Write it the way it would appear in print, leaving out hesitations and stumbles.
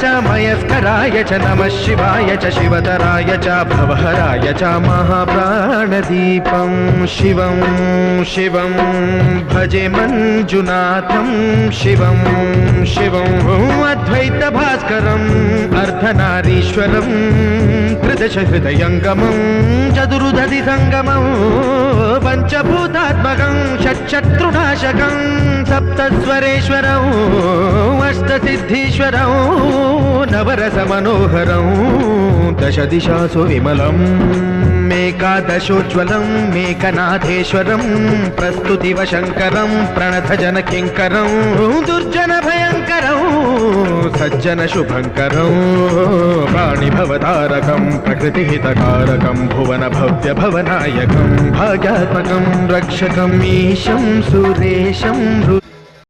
च मयस्कराय च नमः शिवाय च शिवतराय च भवहराय च महाप्राणदीपं शिवं शिवं भजे मंजुनाथं शिवं शिवं अद्वैतभास्करम् अर्धनारीश्वरं त्रिदश हृदयङ्गमं चतुर्दधि संगमं पंचभूतात्मकं षट्शत्रुनाशकं सप्तस्वरेश्वरं अष्टसिद्धीश्वरं नवरसमनोहरं दशदिशासु विमलम् मेकादशोज्ज्वलं मेकनाथेश्वरं प्रस्तुतिवशङ्करं प्रणतजनकिङ्करं दुर्जनभयङ्करं सज्जनशुभङ्करं प्राणिभवतारकं प्रकृतिहितकारकं भुवनभव्यभवनायकं भाग्यात्मकं रक्षकम् ईशं सुरेशं